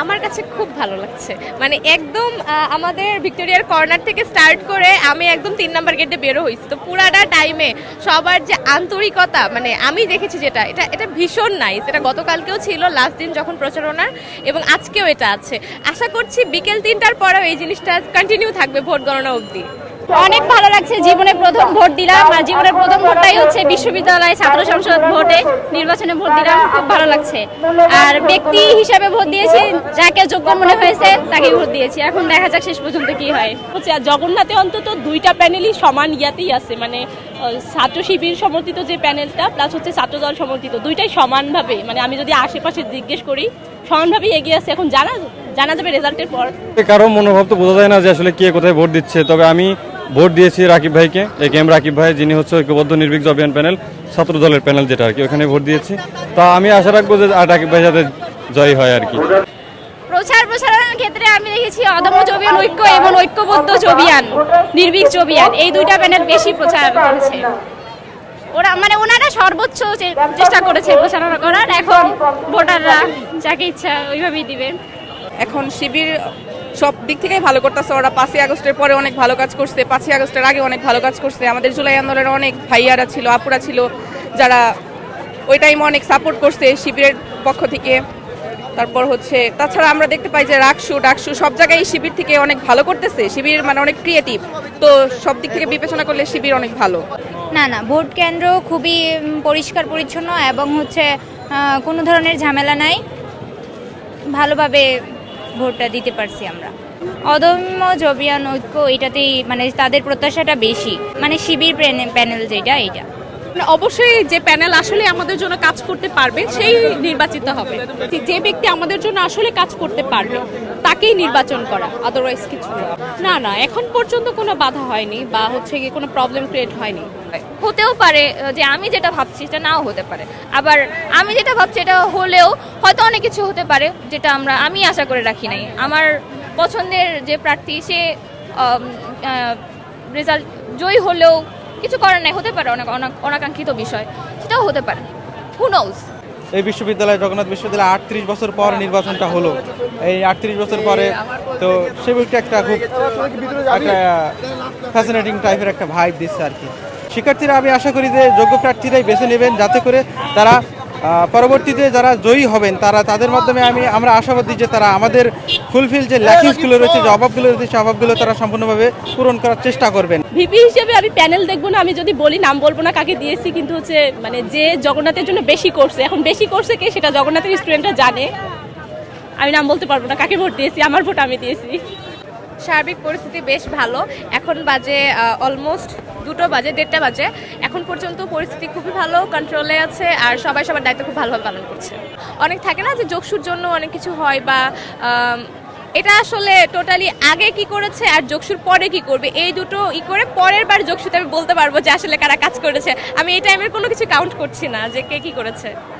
আমার কাছে খুব ভালো লাগছে, মানে একদম আমাদের ভিক্টোরিয়ার কর্নার থেকে স্টার্ট করে আমি একদম 3 নাম্বার গেটে বেরো হয়েছি, তো পুরাটা টাইমে সবার যে আন্তরিকতা, মানে আমি দেখেছি যেটা এটা এটা ভীষণ নাইস। এটা গতকালকেও ছিল, লাস্ট দিন যখন প্রচারণার, এবং আজকেও এটা আছে। আশা করছি বিকেল 3টার পরেও এই জিনিসটা কন্টিনিউ থাকবে ভোট গণনা অবধি। অনেক ভালো লাগছে, জীবনে প্রথম ভোট দিলাম, আর জীবনের প্রথম ভোটটাই হচ্ছে বিশ্ববিদ্যালয় ছাত্র সংসদ ভোটে নির্বাচনে ভোট দিলাম, খুব ভালো লাগছে। আর ব্যক্তি হিসাবে ভোট দিয়েছি, যাকে যোগ্য মনে হয়েছে তাকে ভোট দিয়েছি। এখন দেখা যাক শেষ পর্যন্ত কি হয়। আর জগন্নাথে অন্তত দুইটা প্যানেলই সমান ইয়াতেই আছে, মানে ছাত্র শিবির সমর্থিত যে প্যানেলটা প্লাস হচ্ছে ছাত্রদল সমর্থিত, দুইটাই সমানভাবে, মানে আমি যদি আশেপাশে জিজ্ঞেস করি সমানভাবেই এগিয়ে আছে। এখন জানা যাবে রেজাল্টের পর। কারো মনোভাব তো বোঝা যায় না যে আসলে কে কোথায় ভোট দিচ্ছে, তবে আমি ভোট দিয়েছি রাকিব ভাইকে, এম রাকিব ভাই, যিনি হচ্ছে ঐক্যবদ্ধ নির্ভীক অভিযান প্যানেল, ছাত্র দলের প্যানেল যেটা আর কি, ওখানে ভোট দিয়েছি। তা আমি আশা রাখবো যে রাকিব ভাই যাতে জয়ী হয় আর কি। প্রচারণার ক্ষেত্রে আমি দেখেছি অদম্য জবিয়ান ঐক্য এবং ঐক্যবদ্ধ জবিয়ান নির্ভীক জবিয়ান, এই দুইটা প্যানেল বেশি প্রচার করেছে। ওনারা সর্বোচ্চ চেষ্টা করেছে প্রচারণা করার। এখন ভোটাররা যাকে ইচ্ছা ওইভাবেই দিবে। এখন শিবির সব দিক থেকেই ভালো করতেছে। ওরা 5ই আগস্টের পরে অনেক ভালো কাজ করছে, 5ই আগস্টের আগে অনেক ভালো কাজ করছে। আমাদের জুলাই আন্দোলনের অনেক ভাইয়ারা ছিল, আপুরা ছিল, যারা ওই টাইমে অনেক সাপোর্ট করছে শিবিরের পক্ষ থেকে। তারপর হচ্ছে তাছাড়া আমরা দেখতে পাই যে ডাকসু সব জায়গায় শিবির থেকে অনেক ভালো করতেছে। শিবির মানে অনেক ক্রিয়েটিভ, তো সব দিক থেকে বিবেচনা করলে শিবির অনেক ভালো। না, ভোট কেন্দ্র খুবই পরিষ্কার পরিচ্ছন্ন এবং হচ্ছে কোনো ধরনের ঝামেলা নাই, ভালোভাবে ভোটটা দিতে পারছি আমরা। অদম্য জবিয়ান ঐক্য এটাতেই মানে তাদের প্রত্যাশাটা বেশি, মানে শিবির প্যানেল যেটা এইটা। অবশ্যই যে প্যানেল আসলে আমাদের জন্য কাজ করতে পারবে সেই নির্বাচিত হবে। যে ব্যক্তি আমাদের জন্য আসলে কাজ করতে পারবে তাকেই নির্বাচন করা, আদারওয়াইজ কিছু না। এখন পর্যন্ত কোনো বাধা হয়নি বা হচ্ছে কি কোনো প্রবলেম ক্রিয়েট হয়নি। হতেও পারে যে আমি যেটা ভাবছি সেটা নাও হতে পারে, আবার আমি যেটা ভাবছি এটা হলেও হয়তো অনেক কিছু হতে পারে যেটা আমি আশা করে রাখি নাই। আমার পছন্দের যে প্রার্থী সে রেজাল্ট জয়ী হলেও কিছু করার নাই, হতে পারে অনেক অনাকাঙ্ক্ষিত বিষয়, সেটাও হতে পারে, হু নোজ। এই বিশ্ববিদ্যালয়, জগন্নাথ বিশ্ববিদ্যালয় 38 বছর পর নির্বাচনটা হলো। এই 38 বছর পরে তো সেটা একটা খুব একটা ফ্যাসিনেটিং টাইপের একটা ভাইব দিচ্ছে আর কি। শিক্ষার্থীরা আমি আশা করি যে যোগ্য প্রার্থীরাই বেছে নেবেন, যাতে করে তারা পরবর্তীতে যারা জয়ী হবেন তাদের মাধ্যমে আমরা আশাবাদী যে তারা আমাদের ফুলফিল যে ল্যাকিংসগুলো রয়েছে, যে অভাবগুলো রয়েছে, সেই অভাবগুলো তারা সম্পূর্ণভাবে পূরণ করার চেষ্টা করবেন। ভিপি হিসেবে আমি প্যানেল দেখবো না, আমি যদি বলি নাম বলবো না কাকে দিয়েছি, কিন্তু হচ্ছে মানে যে জগন্নাথের জন্য বেশি করছে, এখন বেশি করছে কে সেটা জগন্নাথের স্টুডেন্টরা জানে। আমি নাম বলতে পারবো না কাকে ভোট দিয়েছি, আমার ভোট আমি দিয়েছি। সার্বিক পরিস্থিতি বেশ ভালো। এখন বাজে অলমোস্ট 2টো বাজে, 1:30টা বাজে। এখন পর্যন্ত পরিস্থিতি খুবই ভালো, কন্ট্রোলে আছে, আর সবাই সবার দায়িত্ব খুব ভালোভাবে পালন করছে। অনেক থাকে না যে যোগসুর জন্য অনেক কিছু হয়, বা এটা আসলে টোটালি আগে কি করেছে আর যোগসুর পরে কি করবে, এই দুটো করে পরের বার যোগসুতে আমি বলতে পারবো যে আসলে কারা কাজ করেছে। আমি এই টাইমের কোনো কিছু কাউন্ট করছি না যে কে কি করেছে।